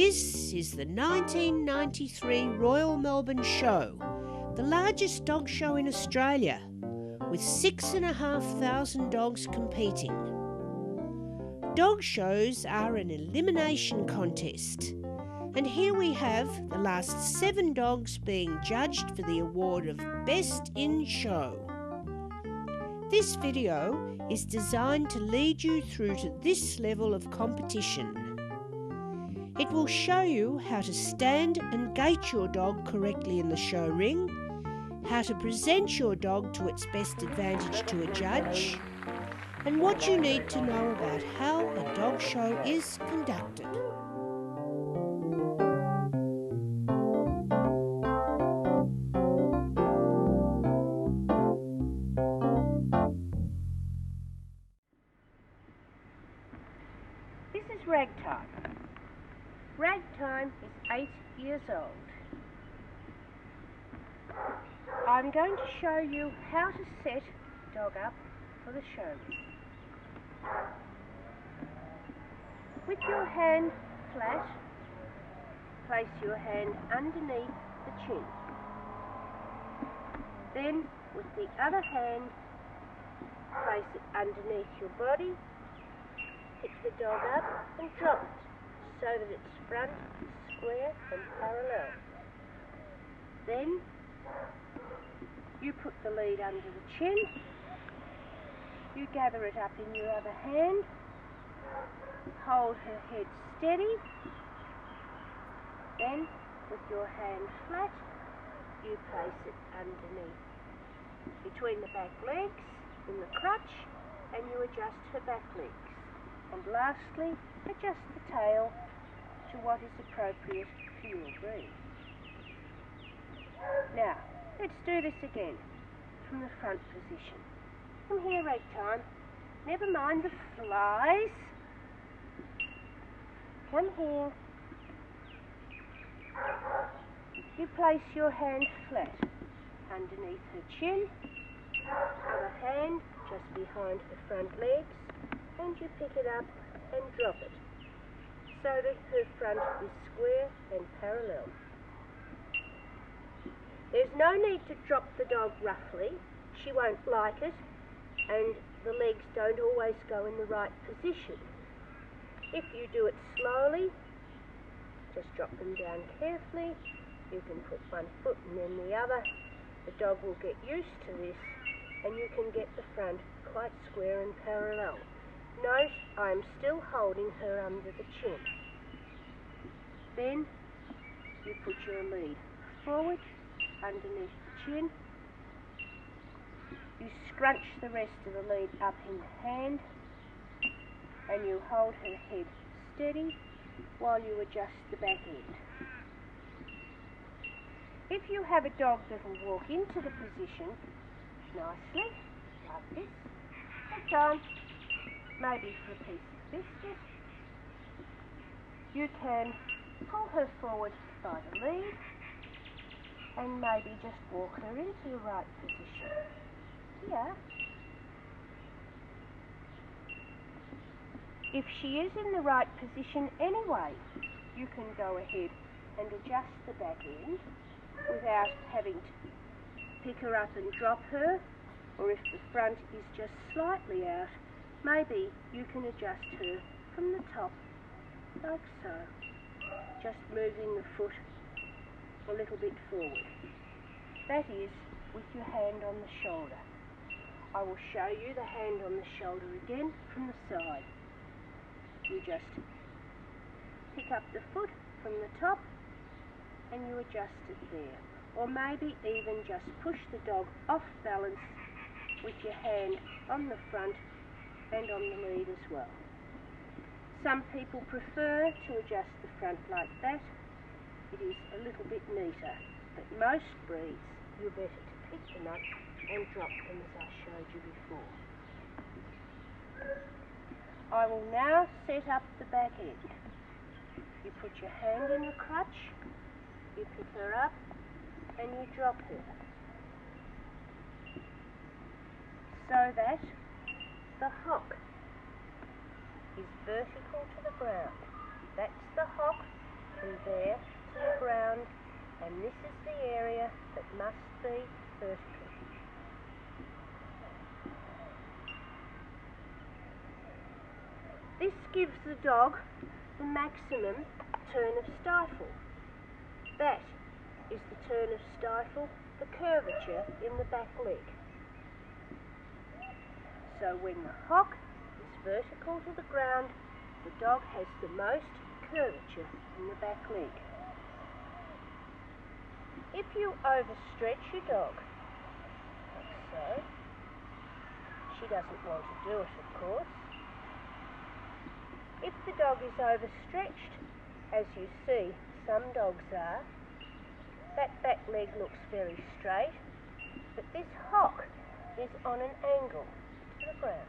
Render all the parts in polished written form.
This is the 1993 Royal Melbourne Show, the largest dog show in Australia, with 6,500 dogs competing. Dog shows are an elimination contest, and here we have the last 7 dogs being judged for the award of Best in Show. This video is designed to lead you through to this level of competition. It will show you how to stand and gait your dog correctly in the show ring, how to present your dog to its best advantage to a judge, and what you need to know about how a dog show is conducted. This is Ragtime. Ragtime is 8 years old. I'm going to show you how to set the dog up for the show. With your hand flat, place your hand underneath the chin. Then, with the other hand, place it underneath your body, pick the dog up and drop it so that its front is square and parallel. Then, you put the lead under the chin, you gather it up in your other hand, hold her head steady, then with your hand flat, you place it underneath, between the back legs, in the crutch, and you adjust her back legs. And lastly, adjust the tail to what is appropriate for your breed. Now, let's do this again from the front position. Come here, Ragtime. Never mind the flies. Come here. You place your hand flat underneath her chin, other hand just behind her front legs, and you pick it up and drop it so that her front is square and parallel. There's no need to drop the dog roughly. She won't like it, and the legs don't always go in the right position. If you do it slowly, just drop them down carefully. You can put one foot and then the other. The dog will get used to this, and you can get the front quite square and parallel. Note, I'm still holding her under the chin. Then you put your lead forward, underneath the chin. You scrunch the rest of the lead up in the hand, and you hold her head steady while you adjust the back end. If you have a dog that will walk into the position nicely, like this, that's on. Maybe for a piece of biscuit, you can pull her forward by the lead and maybe just walk her into the right position. Here. If she is in the right position anyway, you can go ahead and adjust the back end without having to pick her up and drop her, or if the front is just slightly out, maybe you can adjust her from the top, like so, just moving the foot a little bit forward. That is with your hand on the shoulder. I will show you the hand on the shoulder again from the side. You just pick up the foot from the top and you adjust it there. Or maybe even just push the dog off balance with your hand on the front and on the lead as well. Some people prefer to adjust the front like that. It is a little bit neater, but most breeds you're better to pick them up and drop them as I showed you before. I will now set up the back end. You put your hand in the crutch, you pick her up and you drop her so that the hock is vertical to the ground. That's the hock gently there to the ground, and this is the area that must be vertical. This gives the dog the maximum turn of stifle. That is the turn of stifle, the curvature in the back leg. So when the hock is vertical to the ground, the dog has the most curvature in the back leg. If you overstretch your dog, like so, she doesn't want to do it, of course. If the dog is overstretched, as you see some dogs are, that back leg looks very straight, but this hock is on an angle to the ground,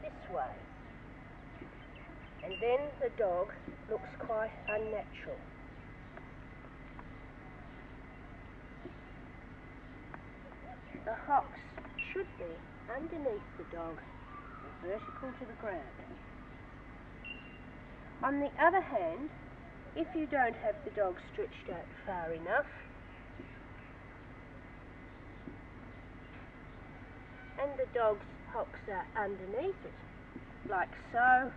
this way. And then the dog looks quite unnatural. The hocks should be underneath the dog and vertical to the ground. On the other hand, if you don't have the dog stretched out far enough, and the dog's hocks are underneath it, like so,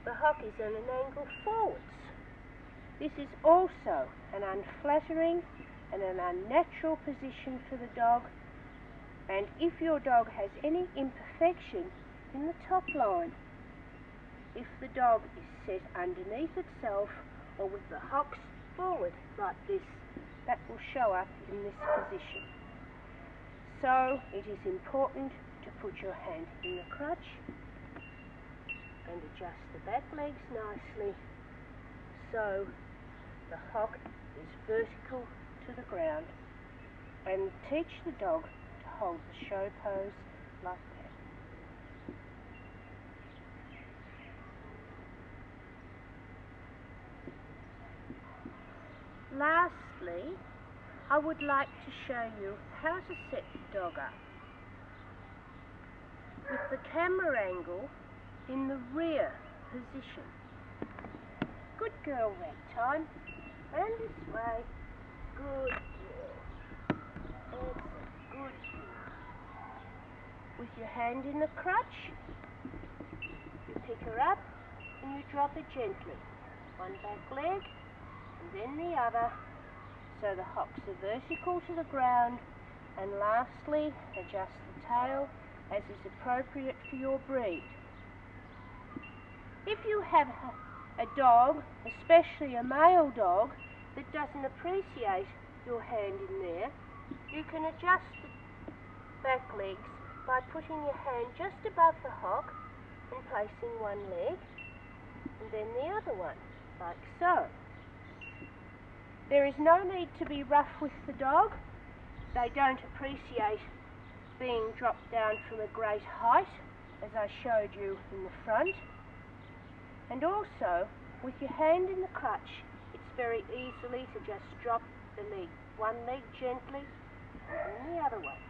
the hock is on an angle forwards. This is also an unflattering and an unnatural position for the dog, and if your dog has any imperfection in the top line, if the dog is set underneath itself or with the hocks forward like this, that will show up in this position. So it is important to put your hand in the crutch and adjust the back legs nicely so the hock is vertical to the ground, and teach the dog to hold the show pose like that. Lastly, I would like to show you how to set the dog up with the camera angle in the rear position. Good girl that time. And this way. Good girl. That's a good girl. With your hand in the crutch, you pick her up and you drop her gently. One back leg and then the other, so the hocks are vertical to the ground, and lastly adjust the tail as is appropriate for your breed. If you have a dog, especially a male dog, that doesn't appreciate your hand in there, you can adjust the back legs by putting your hand just above the hock and placing one leg and then the other one, like so. There is no need to be rough with the dog. They don't appreciate being dropped down from a great height, as I showed you in the front. And also, with your hand in the crutch, it's very easily to just drop the leg, one leg gently and the other one.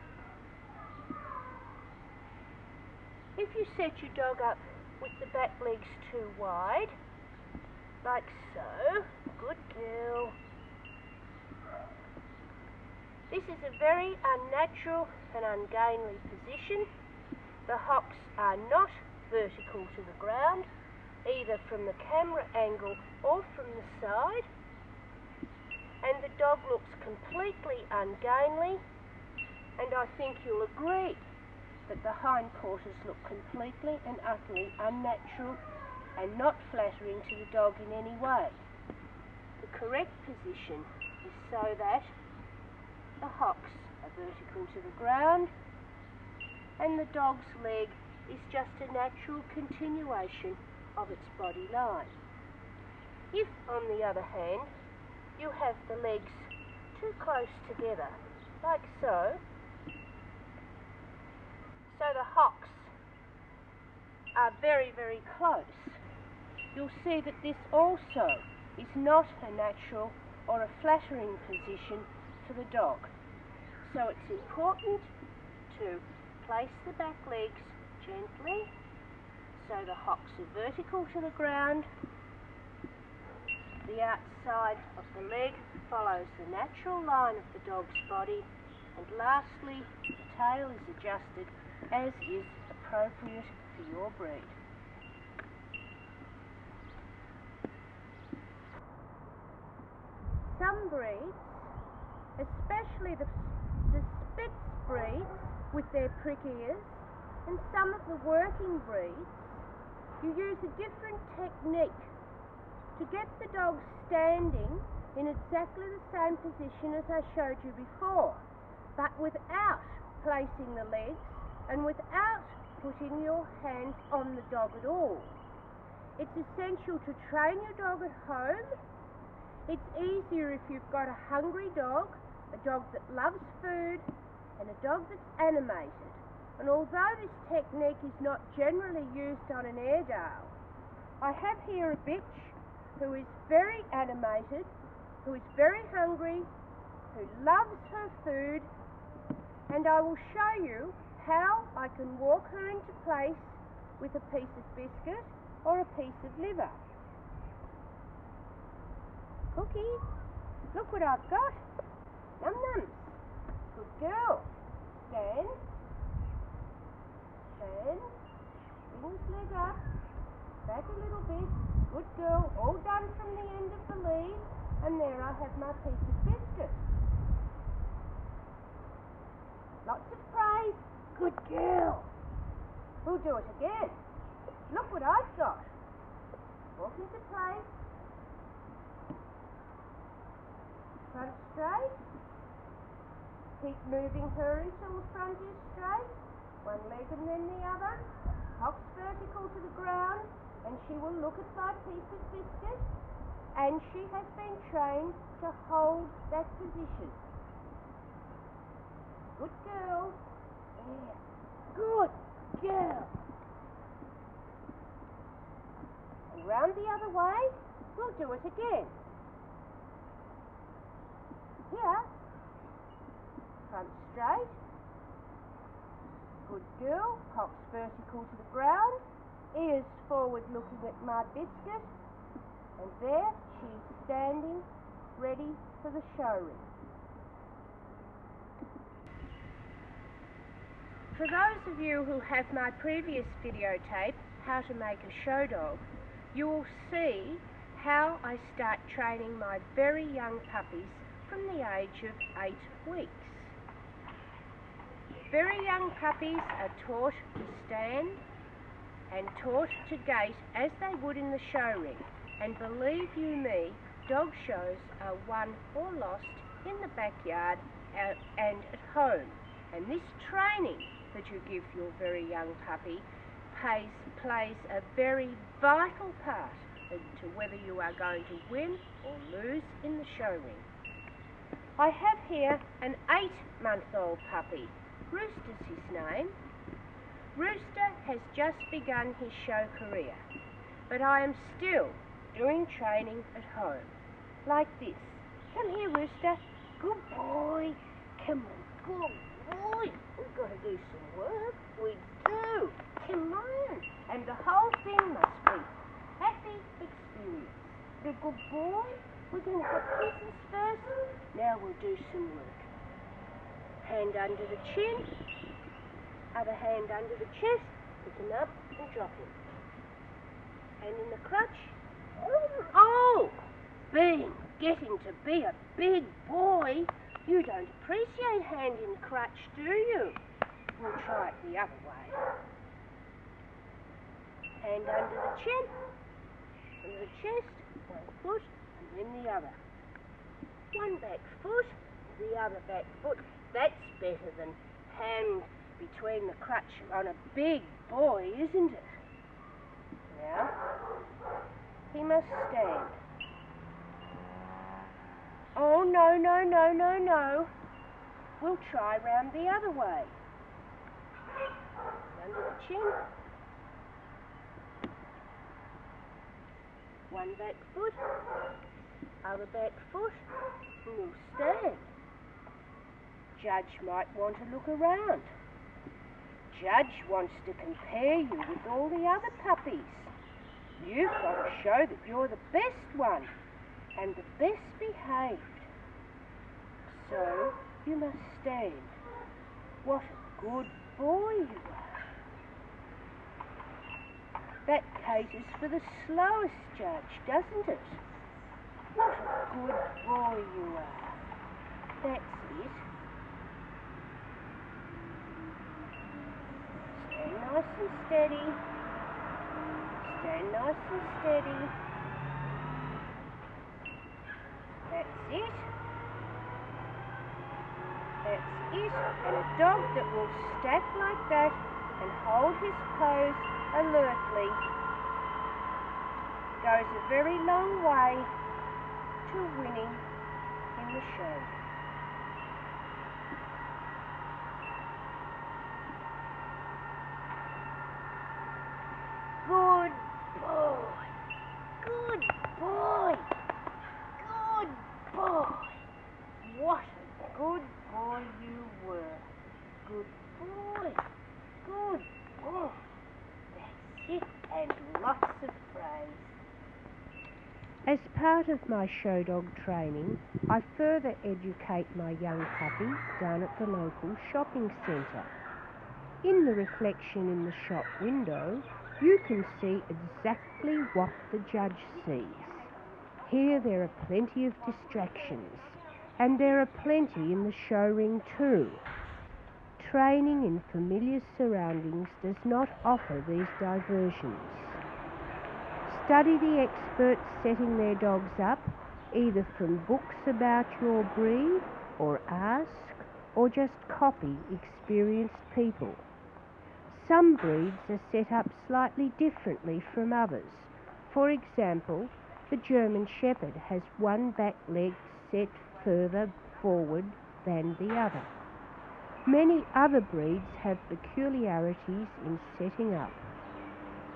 If you set your dog up with the back legs too wide, like so, good girl. This is a very unnatural and ungainly position. The hocks are not vertical to the ground, either from the camera angle or from the side, and the dog looks completely ungainly, and I think you'll agree that the hindquarters look completely and utterly unnatural and not flattering to the dog in any way. The correct position is so that the hocks are vertical to the ground and the dog's leg is just a natural continuation of its body line. If, on the other hand, you have the legs too close together, like so, the hocks are very, very close, you'll see that this also is not a natural or a flattering position for the dog. So it's important to place the back legs gently so the hocks are vertical to the ground, The outside of the leg follows the natural line of the dog's body, and lastly, the tail is adjusted as is appropriate for your breed. Some breeds, especially the Spitz breeds with their prick ears, and some of the working breeds, you use a different technique to get the dog standing in exactly the same position as I showed you before, but without placing the legs and without putting your hands on the dog at all. It's essential to train your dog at home. It's easier if you've got a hungry dog, a dog that loves food, and a dog that's animated. And although this technique is not generally used on an Airedale, I have here a bitch who is very animated, who is very hungry, who loves her food, and I will show you how I can walk her into place with a piece of biscuit or a piece of liver. Cookie, look what I've got. Num nums. Good girl. Stand. Stand. Bring his leg up. Back a little bit. Good girl. All done from the end of the lead. And there I have my piece of biscuit. Lots of praise. Good girl. We'll do it again. Look what I've got. Walk into place. Front straight. Keep moving her until the front is straight. One leg and then the other. Hocks vertical to the ground, and she will look at my piece of biscuit, and she has been trained to hold that position. Good girl. Yeah. Good girl. And round the other way. We'll do it again. Here. Front straight. Good girl. Hocks vertical to the ground. Ears forward looking at my biscuit. And there she's standing ready for the show ring. For those of you who have my previous videotape, How to Make a Show Dog, you will see how I start training my very young puppies from the age of 8 weeks. Very young puppies are taught to stand and taught to gait as they would in the show ring. And believe you me, dog shows are won or lost in the backyard and at home. And this training that you give your very young puppy plays a very vital part as to whether you are going to win or lose in the show ring. I have here an 8-month-old puppy. Rooster's his name. Rooster has just begun his show career, but I am still doing training at home, like this. Come here, Rooster. Good boy. Come on, good boy. We've got to do some work. We do. Come on. And the whole thing must be happy experience. The good boy. We're going to have kisses first. Now we'll do some work. Hand under the chin. Other hand under the chest. Pick him up and drop him. Hand in the crutch. Oh! Getting to be a big boy. You don't appreciate hand in crutch, do you? We'll try it the other way. Hand under the chin. Under the chest. One foot. And then the other. One back foot, the other back foot. That's better than hand between the crutch on a big boy, isn't it? Now, he must stand. Oh, no, no, no, no, no. We'll try round the other way. Under the chin. One back foot, other back foot, and we'll stand. Judge might want to look around. Judge wants to compare you with all the other puppies. You've got to show that you're the best one. and the best behaved. So you must stand. What a good boy you are. That caters for the slowest judge, doesn't it? What a good boy you are. That's it. Stand nice and steady. Stand nice and steady. That's it. That's it. And a dog that will stack like that and hold his pose alertly goes a very long way to winning in the show. Good boy. Good boy. Good boy. What a good boy you were. Good boy. Good boy. That's it, and lots of praise. As part of my show dog training, I further educate my young puppy down at the local shopping centre. In the reflection in the shop window, you can see exactly what the judge sees. Here there are plenty of distractions, and there are plenty in the show ring too. Training in familiar surroundings does not offer these diversions. Study the experts setting their dogs up, either from books about your breed, or ask, or just copy experienced people. Some breeds are set up slightly differently from others. For example, the German Shepherd has one back leg set further forward than the other. Many other breeds have peculiarities in setting up.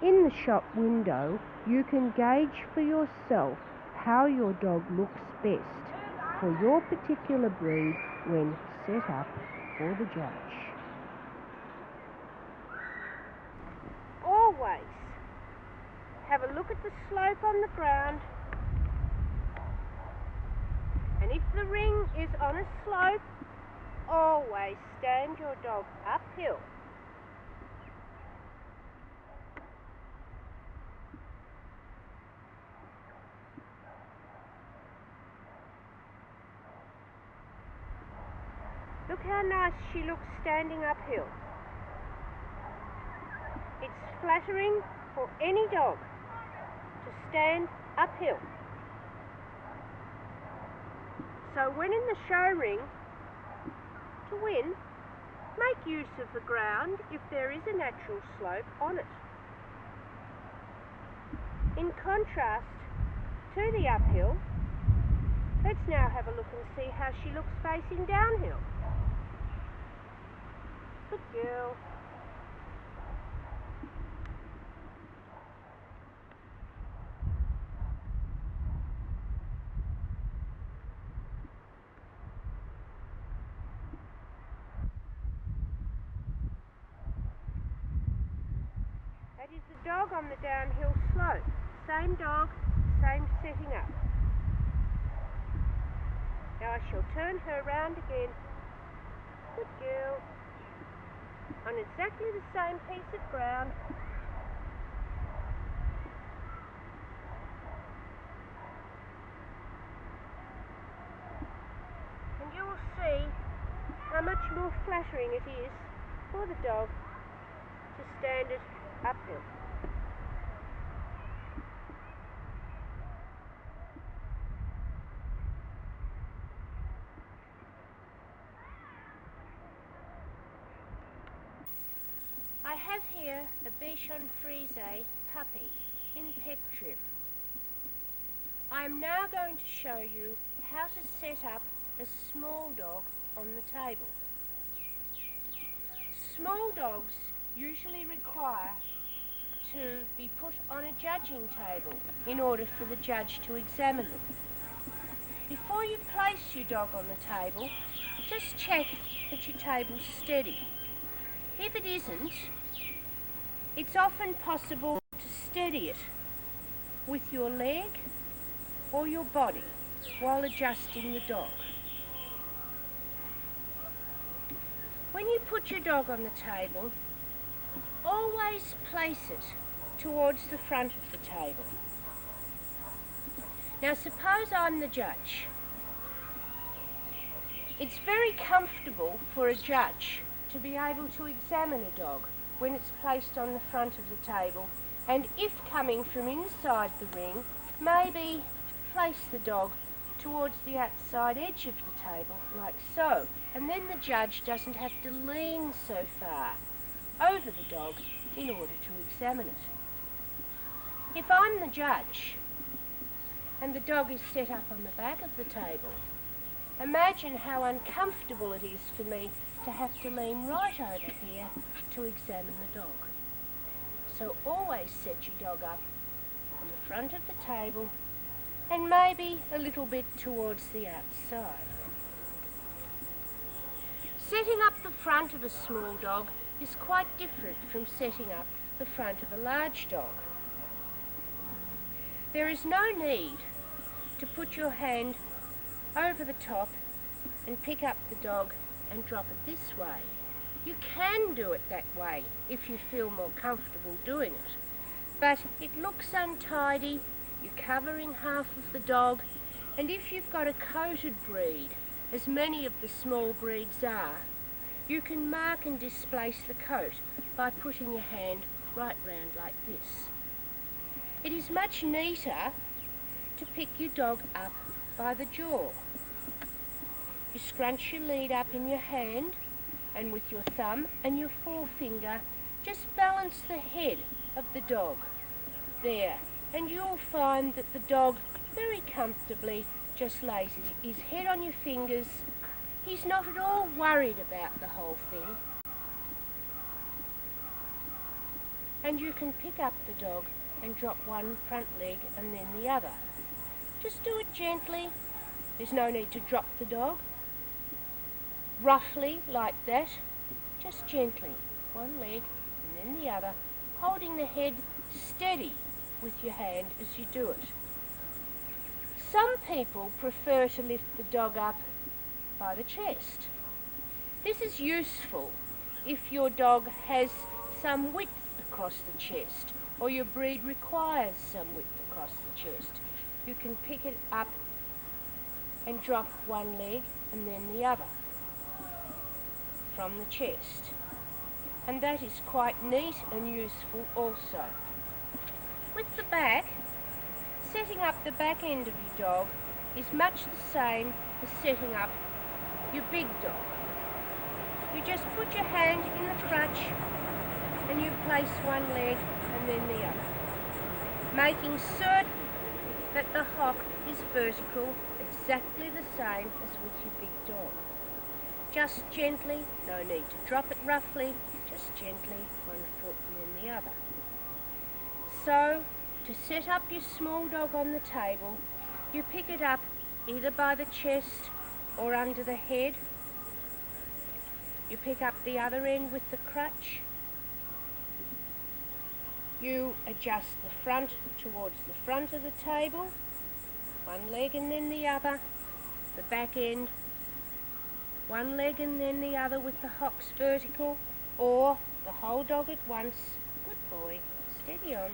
In the shop window, you can gauge for yourself how your dog looks best for your particular breed when set up for the judge. Always have a look at the slope on the ground, and if the ring is on a slope, always stand your dog uphill. Look how nice she looks standing uphill. It's flattering for any dog to stand uphill. So when in the show ring, to win, make use of the ground if there is a natural slope on it. In contrast to the uphill, let's now have a look and see how she looks facing downhill. Good girl. That is the dog on the downhill slope. Same dog, same setting up. Now I shall turn her round again. Good girl. On exactly the same piece of ground. And you will see how much more flattering it is for the dog to stand it uphill. I have here a Bichon Frise puppy in pet trim. I am now going to show you how to set up a small dog on the table. Small dogs usually require to be put on a judging table in order for the judge to examine them. Before you place your dog on the table, just check that your table's steady. If it isn't, it's often possible to steady it with your leg or your body while adjusting the dog. When you put your dog on the table, always place it towards the front of the table. Now suppose I'm the judge. It's very comfortable for a judge to be able to examine a dog when it's placed on the front of the table, and if coming from inside the ring, maybe place the dog towards the outside edge of the table, like so, and then the judge doesn't have to lean so far over the dog in order to examine it. If I'm the judge and the dog is set up on the back of the table, imagine how uncomfortable it is for me to have to lean right over here to examine the dog. So always set your dog up on the front of the table and maybe a little bit towards the outside. Setting up the front of a small dog is quite different from setting up the front of a large dog. There is no need to put your hand over the top and pick up the dog and drop it this way. You can do it that way if you feel more comfortable doing it, but it looks untidy, you're covering half of the dog, and if you've got a coated breed, as many of the small breeds are, you can mark and displace the coat by putting your hand right round like this. It is much neater to pick your dog up by the jaw. You scrunch your lead up in your hand, and with your thumb and your forefinger just balance the head of the dog there, and you'll find that the dog very comfortably just lays his head on your fingers. He's not at all worried about the whole thing, and you can pick up the dog and drop one front leg and then the other. Just do it gently. There's no need to drop the dog roughly like that, just gently, one leg and then the other, holding the head steady with your hand as you do it. Some people prefer to lift the dog up by the chest. This is useful if your dog has some width across the chest, or your breed requires some width across the chest. You can pick it up and drop one leg and then the other from the chest, and that is quite neat and useful also. With the back, setting up the back end of your dog is much the same as setting up your big dog. You just put your hand in the crutch and you place one leg and then the other, making certain that the hock is vertical, exactly the same as with your big dog. Just gently, no need to drop it roughly, just gently, one foot and then the other. So, to set up your small dog on the table, you pick it up either by the chest or under the head. You pick up the other end with the crutch. You adjust the front towards the front of the table, one leg and then the other, the back end, one leg and then the other with the hocks vertical, or the whole dog at once, good boy, steady on,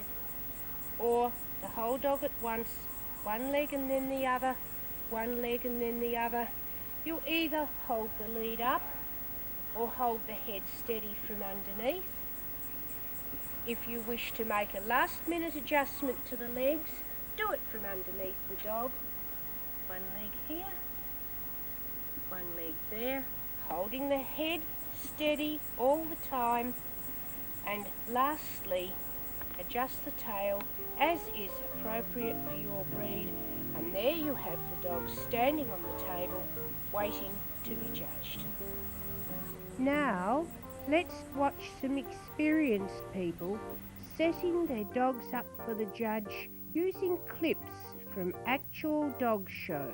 or the whole dog at once, one leg and then the other, one leg and then the other. You either hold the lead up or hold the head steady from underneath. If you wish to make a last minute adjustment to the legs, do it from underneath the dog. One leg here, one leg there, holding the head steady all the time, and lastly adjust the tail as is appropriate for your breed, and there you have the dog standing on the table waiting to be judged. Now let's watch some experienced people setting their dogs up for the judge using clips from actual dog shows.